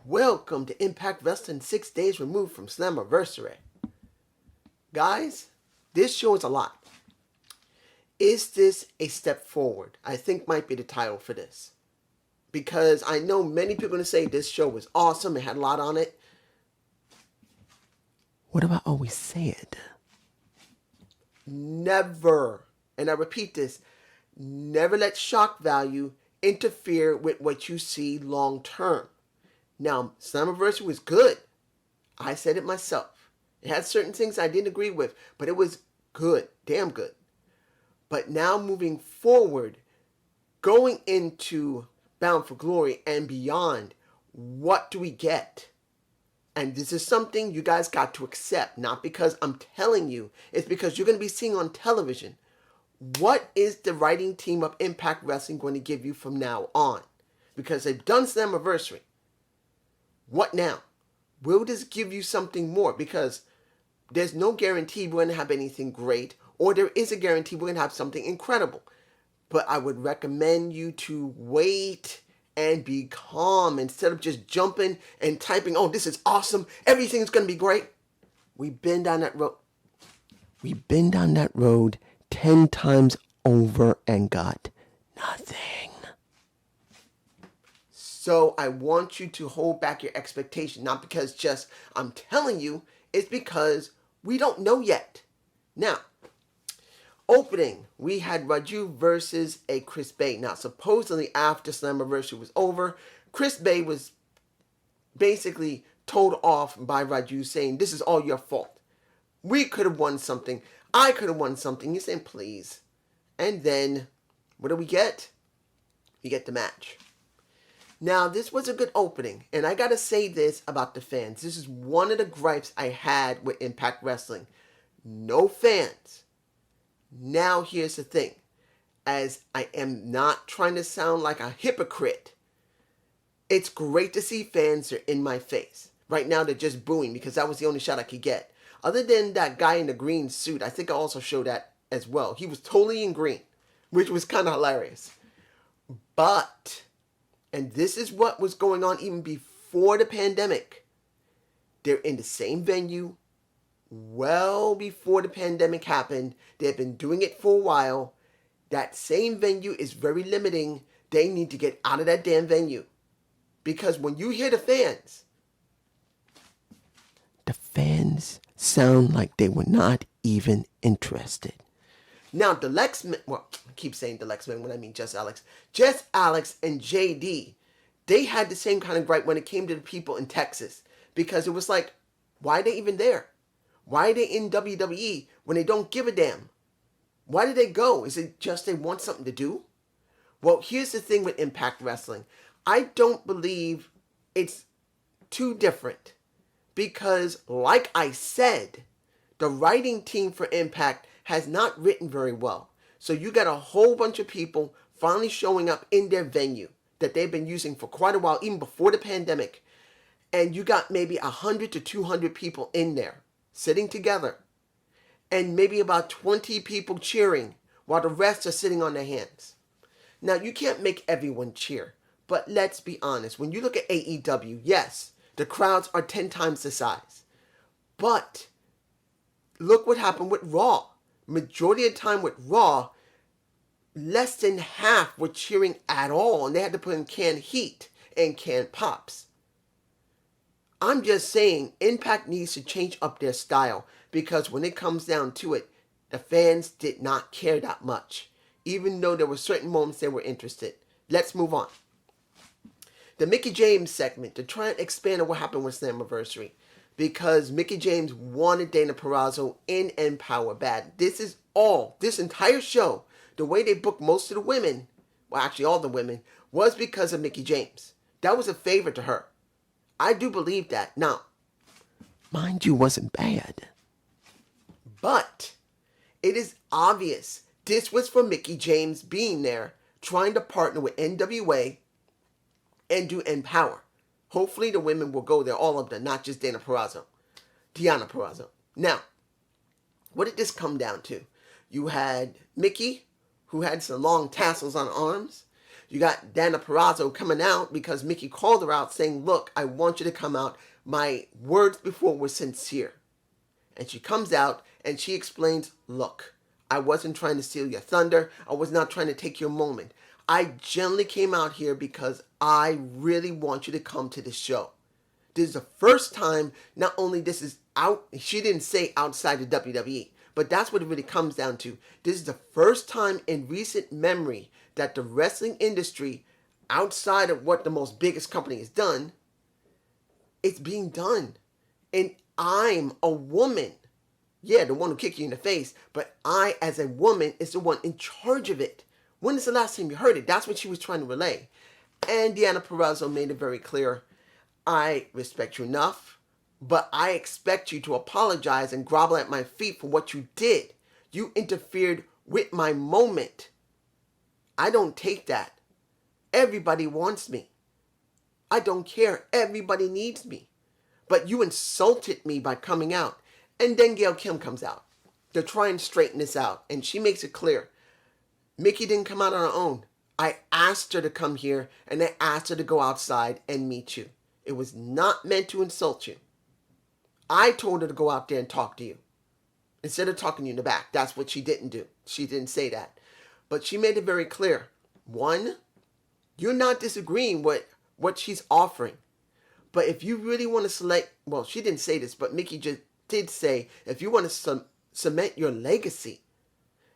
Welcome to Impact Wrestling 6 days removed from Slammiversary. Guys, this show is a lot. Is this a step forward? I think might be the title for this. Because I know many people are going to say this show was awesome, it had a lot on it. What have I always said? Never, and I repeat this, never let shock value interfere with what you see long term. Now, Slammiversary was good. I said it myself. It had certain things I didn't agree with, but it was good, damn good. But now moving forward, going into Bound for Glory and beyond, what do we get? And this is something you guys got to accept, not because I'm telling you, it's because you're going to be seeing on television. What is the writing team of Impact Wrestling going to give you from now on? Because they've done Slammiversary. What now? Will this give you something more? Because there's no guarantee we're going to have anything great, or there is a guarantee we're going to have something incredible. But I would recommend you to wait and be calm instead of just jumping and typing, oh, this is awesome, everything's going to be great. We've been down that road. We've been down that road 10 times over and got nothing. So I want you to hold back your expectation, not because just I'm telling you, it's because we don't know yet. Now, opening, we had Raju versus a Chris Bay. Now, supposedly after Slammiversary was over, Chris Bay was basically told off by Raju saying, this is all your fault. We could have won something. I could have won something. He's saying, please. And then, what do we get? We get the match. Now, this was a good opening, and I gotta say this about the fans. This is one of the gripes I had with Impact Wrestling. No fans. Now, here's the thing. As I am not trying to sound like a hypocrite, it's great to see fans are in my face. Right now, they're just booing because that was the only shot I could get. Other than that guy in the green suit, I think I also showed that as well. He was totally in green, which was kind of hilarious. But, and this is what was going on even before the pandemic, they're in the same venue. Well before the pandemic happened, they've been doing it for a while. That same venue is very limiting. They need to get out of that damn venue. Because when you hear the fans sound like they were not even interested. Now, the Lexmen, well, I keep saying the Lexmen when I mean Just Alex. Just Alex and JD, they had the same kind of gripe when it came to the people in Texas. Because it was like, why are they even there? Why are they in WWE when they don't give a damn? Why did they go? Is it just they want something to do? Well, here's the thing with Impact Wrestling. I don't believe it's too different. Because, like I said, the writing team for Impact has not written very well. So you got a whole bunch of people finally showing up in their venue that they've been using for quite a while, even before the pandemic. And you got maybe 100 to 200 people in there, sitting together. And maybe about 20 people cheering, while the rest are sitting on their hands. Now, you can't make everyone cheer. But let's be honest. When you look at AEW, yes, the crowds are 10 times the size. But look what happened with Raw. Majority of the time with Raw, less than half were cheering at all. And they had to put in canned heat and canned pops. I'm just saying, Impact needs to change up their style. Because when it comes down to it, the fans did not care that much. Even though there were certain moments they were interested. Let's move on. The Mickie James segment, to try and expand on what happened with Slammiversary. Because Mickie James wanted Dana Purrazzo in Empower bad. This entire show, the way they booked most of the women, well actually all the women, was because of Mickie James. That was a favor to her. I do believe that. Now, mind you, wasn't bad. But it is obvious this was for Mickie James being there, trying to partner with NWA and do Empower. Hopefully the women will go there, all of them, not just Deonna Purrazzo. Now, what did this come down to? You had Mickie, who had some long tassels on arms. You got Dana Purrazzo coming out because Mickey called her out saying, look, I want you to come out. My words before were sincere. And she comes out and she explains, look, I wasn't trying to steal your thunder. I was not trying to take your moment. I generally came out here because I really want you to come to the show. This is the first time, not only this is out, she didn't say outside of WWE, but that's what it really comes down to. This is the first time in recent memory that the wrestling industry, outside of what the most biggest company has done, it's being done. And I'm a woman. Yeah, the one who kicked you in the face, but I, as a woman, is the one in charge of it. When is the last time you heard it? That's what she was trying to relay. And Deonna Purrazzo made it very clear. I respect you enough, but I expect you to apologize and grovel at my feet for what you did. You interfered with my moment. I don't take that. Everybody wants me. I don't care. Everybody needs me. But you insulted me by coming out. And then Gail Kim comes out to try and straighten this out. And she makes it clear. Mickie didn't come out on her own. I asked her to come here and I asked her to go outside and meet you. It was not meant to insult you. I told her to go out there and talk to you. Instead of talking to you in the back. That's what she didn't do. She didn't say that. But she made it very clear. One, you're not disagreeing with what she's offering. But if you really want to select, well, she didn't say this, but Mickie just did say, if you want to cement your legacy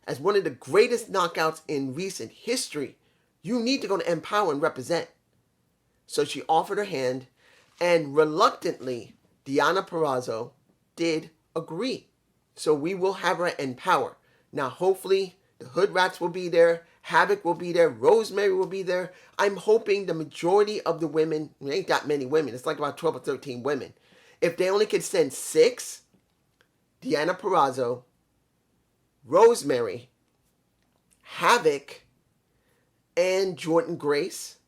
as one of the greatest knockouts in recent history, you need to go to Empower and represent. So she offered her hand, and reluctantly, Deonna Purrazzo did agree. So we will have her at Empower. Now, hopefully, the Hood Rats will be there. Havoc will be there. Rosemary will be there. I'm hoping the majority of the women, there ain't that many women. It's like about 12 or 13 women. If they only could send 6, Deonna Purrazzo, Rosemary, Havoc, and Jordynne Grace.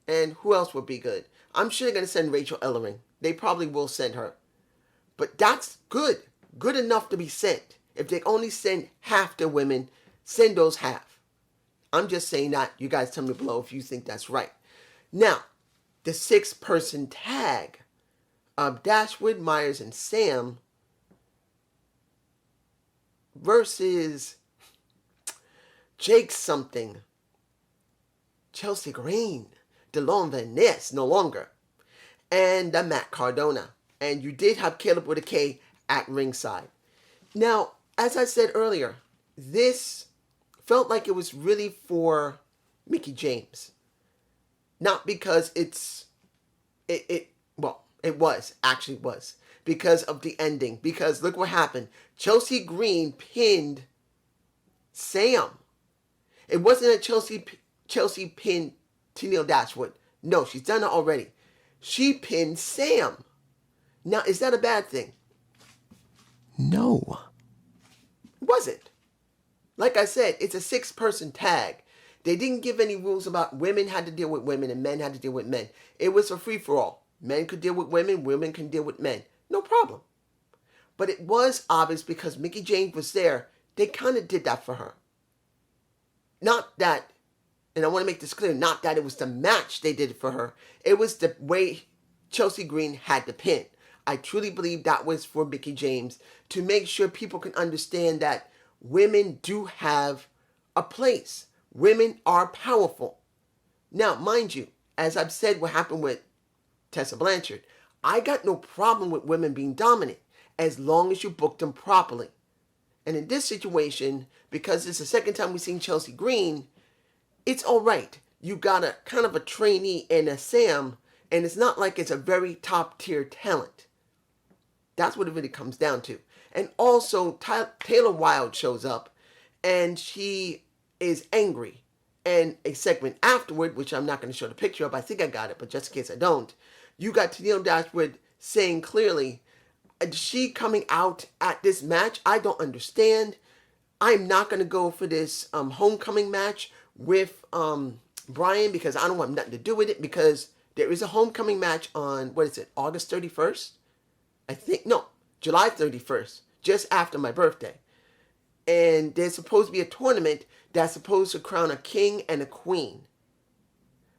And who else would be good? I'm sure they're going to send Rachel Ellering. They probably will send her. But that's good. Good enough to be sent. If they only send half the women, send those half. I'm just saying that. You guys tell me below if you think that's right. Now, the 6-person tag of Dashwood, Myers, and Sam versus Jake something, Chelsea Green, DeLon Van Ness, no longer, and Matt Cardona. And you did have Caleb with a K at ringside. Now, as I said earlier, this felt like it was really for Mickie James. Not because it was. Because of the ending. Because look what happened. Chelsea Green pinned Sam. It wasn't that Chelsea pinned Tennille Dashwood. No, she's done it already. She pinned Sam. Now, is that a bad thing? No. It wasn't. Like I said, it's a 6-person tag. They didn't give any rules about women had to deal with women and men had to deal with men. It was a free-for-all. Men could deal with women, women can deal with men. No problem. But it was obvious because Mickie James was there, they kind of did that for her. Not that, and I want to make this clear, not that it was the match they did it for her. It was the way Chelsea Green had the pin. I truly believe that was for Mickie James to make sure people can understand that women do have a place. Women are powerful. Now, mind you, as I've said what happened with Tessa Blanchard, I got no problem with women being dominant as long as you book them properly. And in this situation, because it's the second time we've seen Chelsea Green, it's all right. You got a kind of a trainee and a Sam, and it's not like it's a very top tier talent. That's what it really comes down to. And also, Taylor Wilde shows up, and she is angry. And a segment afterward, which I'm not going to show the picture of, I think I got it, but just in case I don't, you got Tennille Dashwood saying clearly, she coming out at this match, I don't understand. I'm not going to go for this homecoming match with Brian because I don't want nothing to do with it, because there is a homecoming match on, August 31st? I think, no, July 31st, just after my birthday. And there's supposed to be a tournament that's supposed to crown a king and a queen.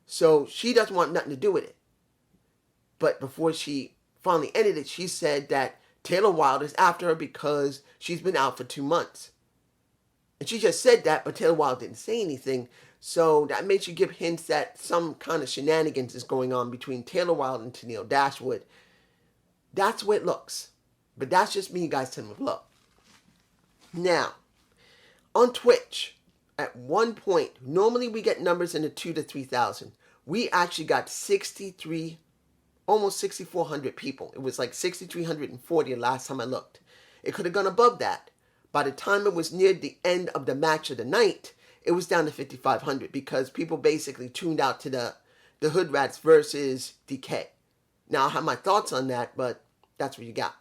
So she doesn't want nothing to do with it. But before she finally ended it, she said that Taylor Wilde is after her because she's been out for 2 months. And she just said that, but Taylor Wilde didn't say anything. So that makes you give hints that some kind of shenanigans is going on between Taylor Wilde and Tennille Dashwood. That's the way it looks. But that's just me, you guys, telling me look. Now, on Twitch, at one point, normally we get numbers in the 2,000 to 3,000. We actually got 63, almost 6,400 people. It was like 6,340 the last time I looked. It could have gone above that. By the time it was near the end of the match of the night, it was down to 5,500 because people basically tuned out to the Hood Rats versus Decay. Now, I have my thoughts on that, but that's what you got.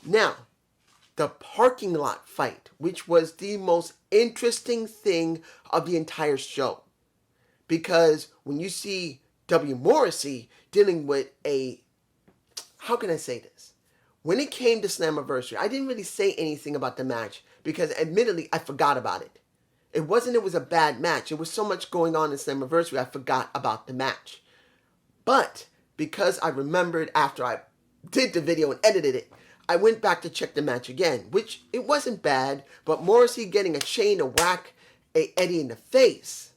Now, the parking lot fight, which was the most interesting thing of the entire show. Because when you see W. Morrissey dealing with how can I say this? When it came to Slammiversary, I didn't really say anything about the match because admittedly, I forgot about it. It was a bad match. There was so much going on in Slammiversary, I forgot about the match. But because I remembered after I did the video and edited it, I went back to check the match again, which it wasn't bad, but Morrissey getting a chain to whack Eddie in the face.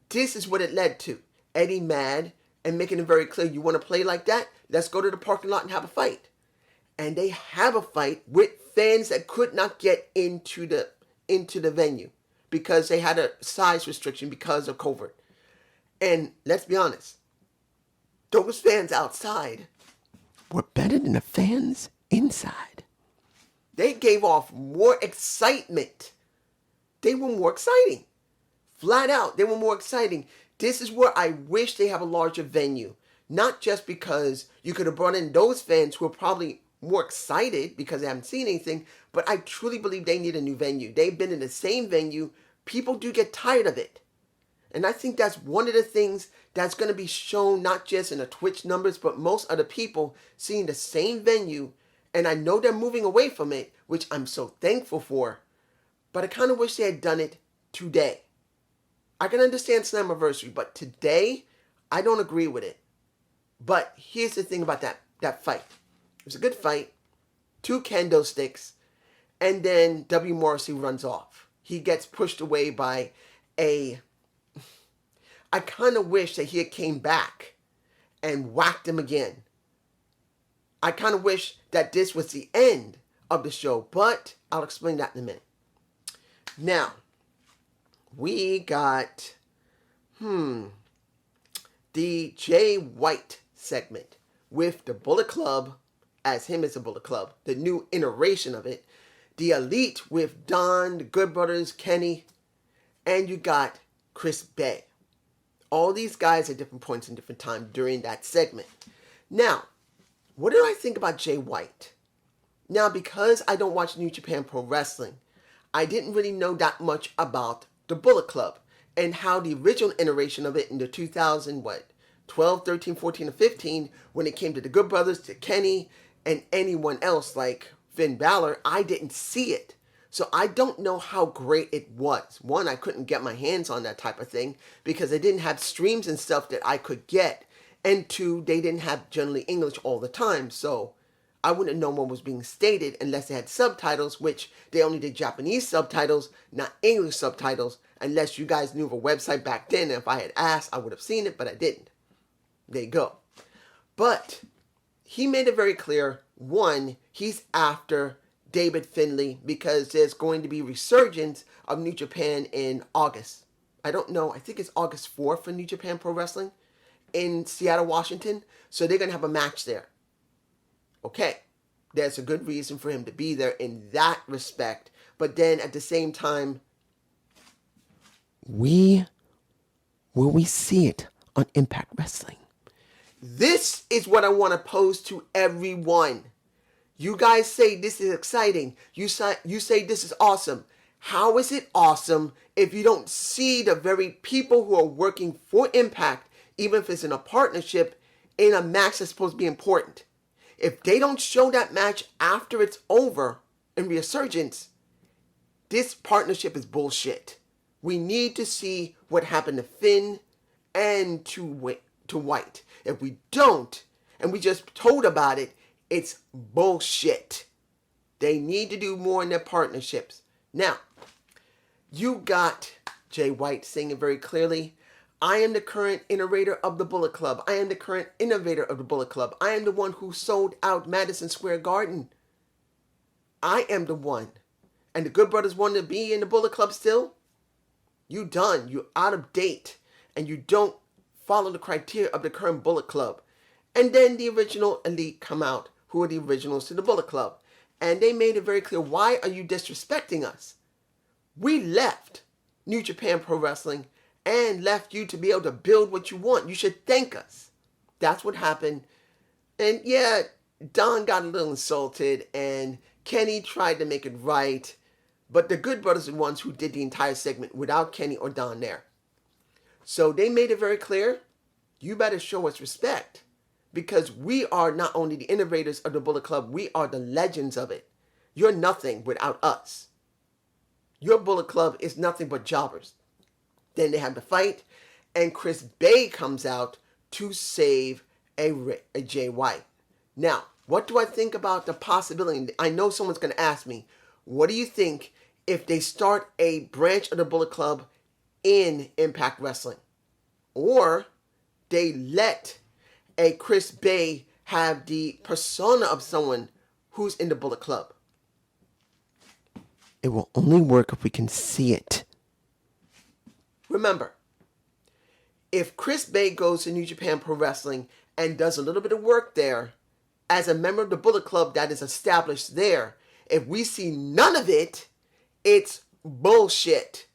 This is what it led to. Eddie mad and making it very clear, you want to play like that? Let's go to the parking lot and have a fight. And they have a fight with fans that could not get into the venue because they had a size restriction because of COVID. And let's be honest, those fans outside were better than the fans inside. They gave off more excitement. They were more exciting. Flat out, they were more exciting. This is where I wish they have a larger venue. Not just because you could have brought in those fans who are probably more excited because they haven't seen anything, but I truly believe they need a new venue. They've been in the same venue. People do get tired of it. And I think that's one of the things that's going to be shown not just in the Twitch numbers, but most other people seeing the same venue. And I know they're moving away from it, which I'm so thankful for. But I kind of wish they had done it today. I can understand Slammiversary, but today, I don't agree with it. But here's the thing about that fight. It was a good fight. 2 kendo sticks. And then W. Morrissey runs off. He gets pushed away by I kind of wish that he had came back and whacked him again. I kind of wish that this was the end of the show, but I'll explain that in a minute. Now, we got, the Jay White segment with the Bullet Club, as him as a Bullet Club, the new iteration of it, the Elite with Don, the Good Brothers, Kenny, and you got Chris Bay. All these guys at different points in different times during that segment. Now, what did I think about Jay White? Now, because I don't watch New Japan Pro Wrestling, I didn't really know that much about the Bullet Club and how the original iteration of it in the 12, 13, 14, and 15, when it came to the Good Brothers, to Kenny, and anyone else like Finn Balor, I didn't see it. So I don't know how great it was. One, I couldn't get my hands on that type of thing because they didn't have streams and stuff that I could get. And 2, they didn't have generally English all the time. So I wouldn't know what was being stated unless they had subtitles, which they only did Japanese subtitles, not English subtitles, unless you guys knew of a website back then. And if I had asked, I would have seen it, but I didn't. There you go. But he made it very clear, one, he's after David Finlay because there's going to be resurgence of New Japan in August. I don't know. I think it's August 4th for New Japan Pro Wrestling in Seattle, Washington. So they're going to have a match there. Okay. There's a good reason for him to be there in that respect. But then at the same time, will we see it on Impact Wrestling? This is what I want to pose to everyone. You guys say this is exciting. You say this is awesome. How is it awesome if you don't see the very people who are working for Impact, even if it's in a partnership, in a match that's supposed to be important? If they don't show that match after it's over in Resurgence, this partnership is bullshit. We need to see what happened to Finn and to White. If we don't, and we just told about it, it's bullshit. They need to do more in their partnerships. Now, you got Jay White saying it very clearly. I am the current innovator of the Bullet Club. I am the current innovator of the Bullet Club. I am the one who sold out Madison Square Garden. I am the one. And the Good Brothers want to be in the Bullet Club still? You done. You're out of date. And you don't follow the criteria of the current Bullet Club. And then the original elite come out, who are the originals to the Bullet Club. And they made it very clear, why are you disrespecting us? We left New Japan Pro Wrestling and left you to be able to build what you want. You should thank us. That's what happened. And yeah, Don got a little insulted and Kenny tried to make it right. But the Good Brothers are the ones who did the entire segment without Kenny or Don there. So they made it very clear, you better show us respect. Because we are not only the innovators of the Bullet Club, we are the legends of it. You're nothing without us. Your Bullet Club is nothing but jobbers. Then they have the fight, and Chris Bay comes out to save a Jay White. Now, what do I think about the possibility? I know someone's going to ask me, what do you think if they start a branch of the Bullet Club in Impact Wrestling? Or they let a Chris Bay have the persona of someone who's in the Bullet Club? It will only work if we can see it. Remember, if Chris Bay goes to New Japan Pro Wrestling and does a little bit of work there as a member of the Bullet Club that is established there, if we see none of it, it's bullshit.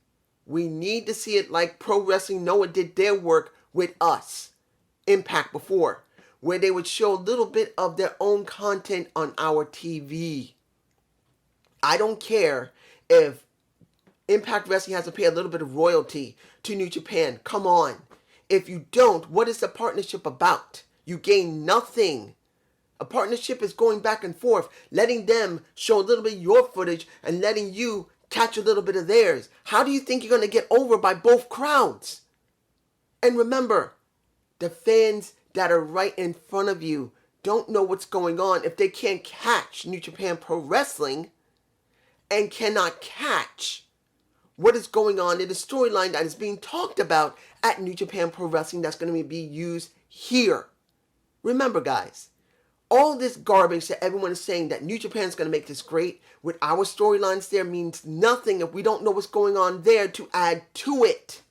We need to see it like Pro Wrestling Noah did their work with us, Impact, before, where they would show a little bit of their own content on our TV. I don't care if Impact Wrestling has to pay a little bit of royalty to New Japan. Come on. If you don't, what is the partnership about? You gain nothing. A partnership is going back and forth, letting them show a little bit of your footage and letting you catch a little bit of theirs. How do you think you're going to get over by both crowds? And remember, the fans that are right in front of you don't know what's going on if they can't catch New Japan Pro Wrestling and cannot catch what is going on in the storyline that is being talked about at New Japan Pro Wrestling that's going to be used here. Remember, guys, all this garbage that everyone is saying that New Japan is going to make this great with our storylines there means nothing if we don't know what's going on there to add to it.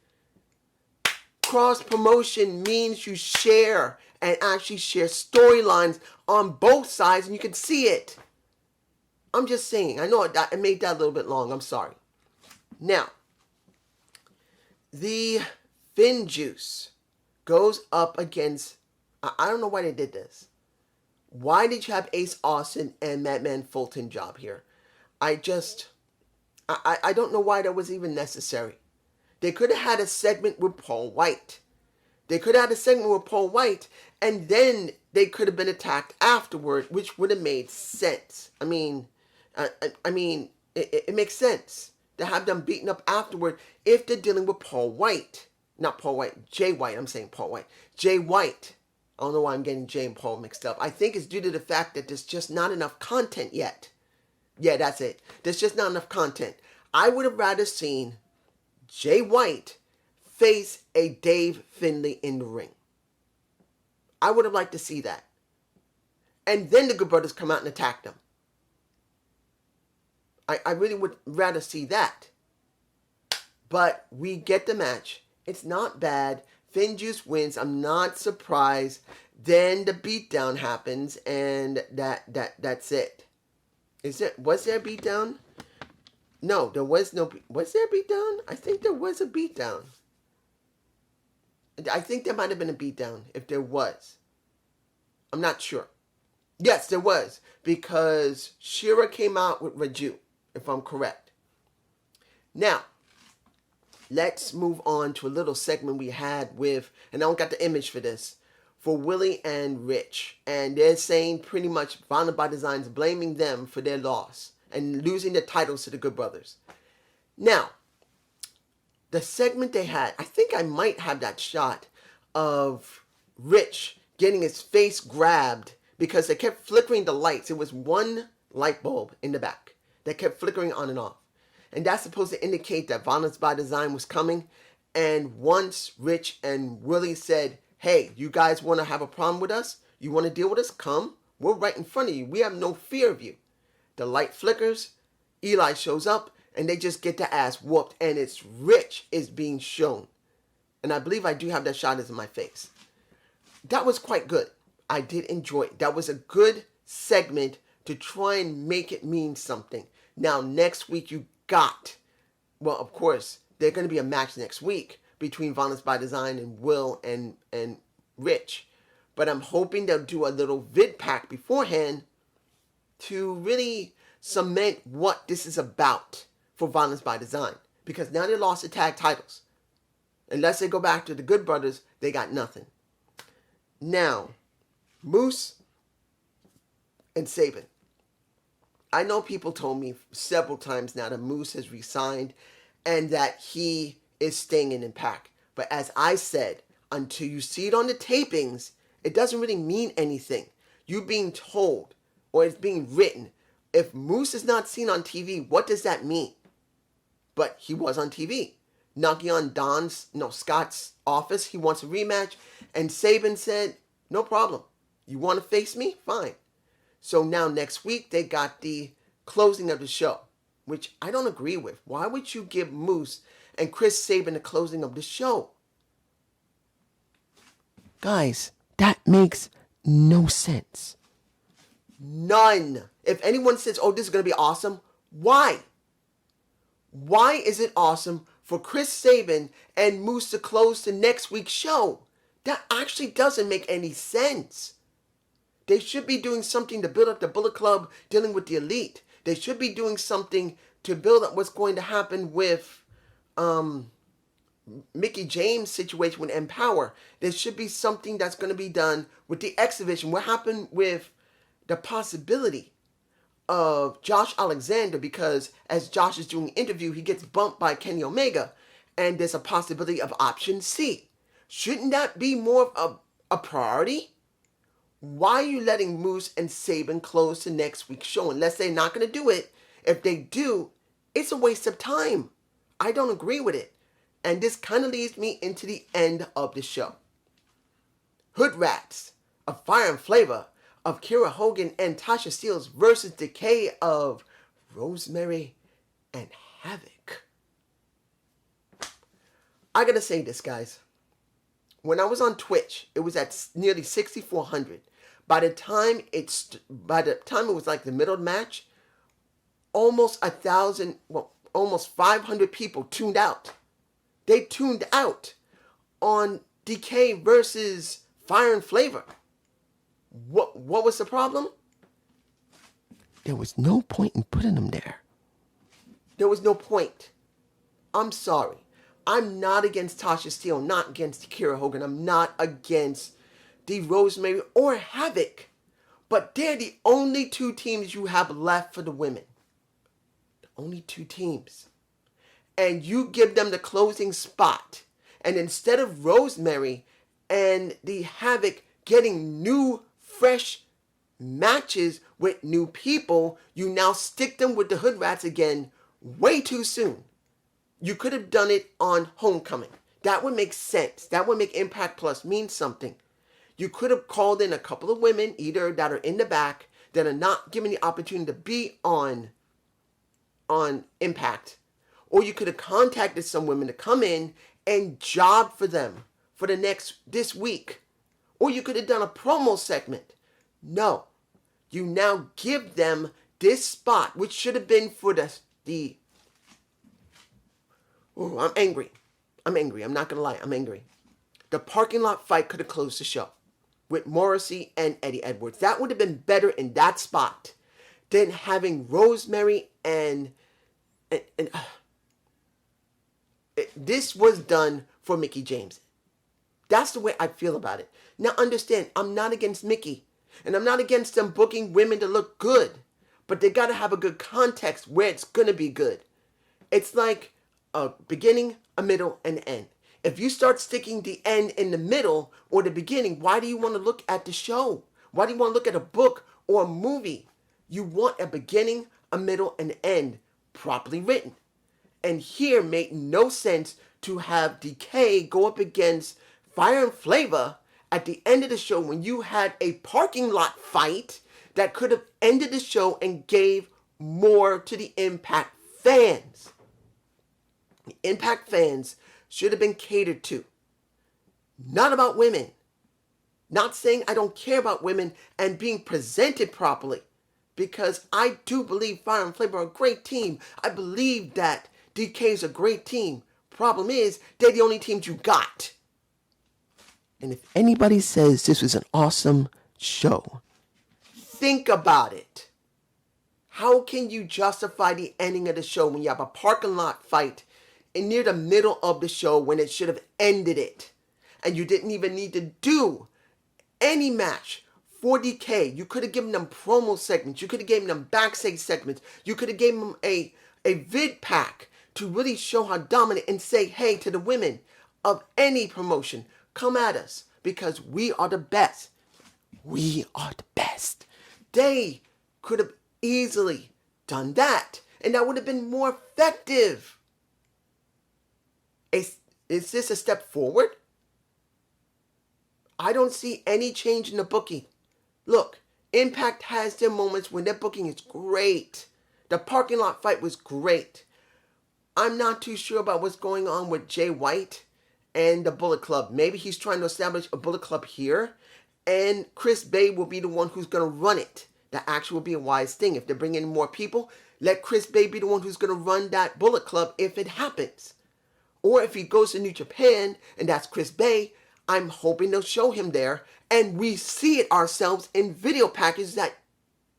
Cross promotion means you share and actually share storylines on both sides and you can see it. I'm just saying. I know I made that a little bit long. I'm sorry. Now, the FinJuice goes up against... I don't know why they did this. Why did you have Ace Austin and Madman Fulton job here? I don't know why that was even necessary. They could have had a segment with Paul White. They could have had a segment with Paul White, and then they could have been attacked afterward, which would have made sense. I mean, it makes sense to have them beaten up afterward if they're dealing with Paul White. Not Paul White, Jay White. I'm saying Paul White. Jay White. I don't know why I'm getting Jay and Paul mixed up. I think it's due to the fact that there's just not enough content yet. Yeah, that's it. There's just not enough content. I would have rather seen Jay White face a Dave Finlay in the ring. I would have liked to see that. And then the Good Brothers come out and attack them. I really would rather see that. But we get the match. It's not bad. FinJuice wins. I'm not surprised. Then the beatdown happens, and that's it. Was there a beatdown? No, there was no. Was there a beatdown? I think there was a beatdown. I think there might have been a beatdown. If there was, I'm not sure. Yes, there was, because Shira came out with Raju, if I'm correct. Now, let's move on to a little segment we had with, and I don't got the image for this, for Willie and Rich. And they're saying pretty much Violent by Design's blaming them for their loss and losing their titles to the Good Brothers. Now, the segment they had, I think I might have that shot. of Rich getting his face grabbed because they kept flickering the lights. It was one light bulb in the back that kept flickering on and off. And that's supposed to indicate that Violence by Design was coming. And once Rich and Willie said, hey, you guys want to have a problem with us? You want to deal with us? Come. We're right in front of you. We have no fear of you. The light flickers. Eli shows up. And they just get the ass whooped. And it's Rich is being shown. And I believe I do have that shot as in my face. That was quite good. I did enjoy it. That was a good segment to try and make it mean something. Now, next week you got, well, of course, there's going to be a match next week between Violence by Design and Will and Rich. But I'm hoping they'll do a little vid pack beforehand to really cement what this is about for Violence by Design. Because now they lost the tag titles. Unless they go back to the Good Brothers, they got nothing. Now, Moose and Sabin. I know people told me several times now that Moose has resigned and that he is staying in Impact. But as I said, until you see it on the tapings, it doesn't really mean anything. You being told, or it's being written, if Moose is not seen on TV, what does that mean? But he was on TV. Knocking on Scott's office, he wants a rematch. And Sabin said, no problem. You want to face me? Fine. So now next week, they got the closing of the show, which I don't agree with. Why would you give Moose and Chris Sabin the closing of the show? Guys, that makes no sense. None. If anyone says, oh, this is going to be awesome, why? Why is it awesome for Chris Sabin and Moose to close the next week's show? That actually doesn't make any sense. They should be doing something to build up the Bullet Club dealing with the Elite. They should be doing something to build up what's going to happen with Mickie James' situation with Empower. There should be something that's going to be done with the X Division. What happened with the possibility of Josh Alexander? Because as Josh is doing an interview, he gets bumped by Kenny Omega. And there's a possibility of option C. Shouldn't that be more of a priority? Why are you letting Moose and Sabin close the next week's show? Unless they're not going to do it. If they do, it's a waste of time. I don't agree with it. And this kind of leads me into the end of the show. Hood Rats of Fire and Flavor of Kiera Hogan and Tasha Steelz versus Decay of Rosemary and Havoc. I gotta say this, guys. When I was on Twitch, it was at nearly 6,400. By the time it was like the middle of the match, almost 500 people tuned out. They tuned out on Decay versus Fire and Flavor. What was the problem? There was no point in putting them there. There was no point. I'm sorry. I'm not against Tasha Steelz, not against Kiera Hogan. I'm not against the Rosemary or Havoc. But they're the only two teams you have left for the women. The only two teams. And you give them the closing spot. And instead of Rosemary and the Havoc getting new, fresh matches with new people, you now stick them with the Hood Rats again way too soon. You could have done it on Homecoming. That would make sense. That would make Impact Plus mean something. You could have called in a couple of women, either that are in the back, that are not given the opportunity to be on Impact. Or you could have contacted some women to come in and job for them for this week. Or you could have done a promo segment. No. You now give them this spot, which should have been for the oh, I'm angry. I'm not going to lie. I'm angry. The parking lot fight could have closed the show with Morrissey and Eddie Edwards. That would have been better in that spot than having Rosemary and this was done for Mickie James. That's the way I feel about it. Now understand, I'm not against Mickie. And I'm not against them booking women to look good. But they got to have a good context where it's going to be good. It's like a beginning, a middle, and an end. If you start sticking the end in the middle or the beginning, why do you want to look at the show? Why do you want to look at a book or a movie? You want a beginning, a middle, and end properly written. And here made no sense to have Decay go up against Fire and Flavor at the end of the show when you had a parking lot fight that could have ended the show and gave more to the Impact fans. The Impact fans should have been catered to. Not about women. Not saying I don't care about women and being presented properly. Because I do believe Fire and Flavor are a great team. I believe that DK is a great team. Problem is, they're the only teams you got. And if anybody says this was an awesome show, think about it. How can you justify the ending of the show when you have a parking lot fight in near the middle of the show when it should have ended it? And you didn't even need to do any match for DK. You could have given them promo segments. You could have given them backstage segments. You could have given them a vid pack to really show how dominant and say, hey, to the women of any promotion, come at us because we are the best. We are the best. They could have easily done that, and that would have been more effective. Is this a step forward? I don't see any change in the booking. Look, Impact has their moments when their booking is great. The parking lot fight was great. I'm not too sure about what's going on with Jay White and the Bullet Club. Maybe he's trying to establish a Bullet Club here, and Chris Bay will be the one who's going to run it. That actually would be a wise thing. If they're bringing in more people, let Chris Bay be the one who's going to run that Bullet Club if it happens. Or if he goes to New Japan, and that's Chris Bay, I'm hoping they'll show him there, and we see it ourselves in video packages that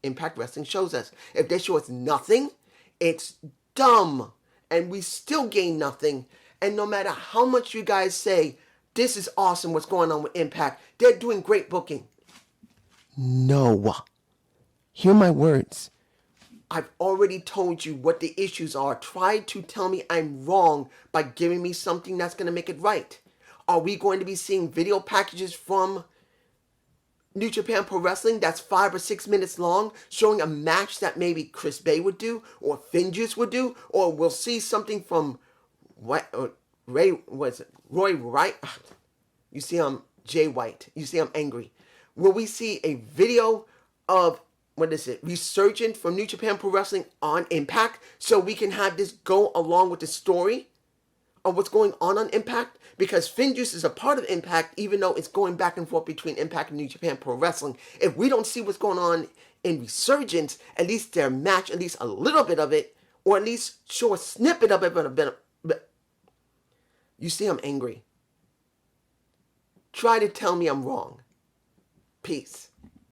Impact Wrestling shows us. If they show us nothing, it's dumb, and we still gain nothing. And no matter how much you guys say, this is awesome what's going on with Impact, they're doing great booking. No. Hear my words. I've already told you what the issues are. Try to tell me I'm wrong by giving me something that's going to make it right. Are we going to be seeing video packages from New Japan Pro Wrestling that's 5 or 6 minutes long, showing a match that maybe Chris Bay would do, or Finjuice would do, or we'll see something from Roy Wright? You see I'm Jay White. You see I'm angry. Will we see a video of, Resurgent from New Japan Pro Wrestling on Impact so we can have this go along with the story of what's going on Impact? Because Finjuice is a part of Impact, even though it's going back and forth between Impact and New Japan Pro Wrestling. If we don't see what's going on in Resurgence, at least their match, at least a little bit of it, or at least show a snippet of it, but you see I'm angry. Try to tell me I'm wrong. Peace.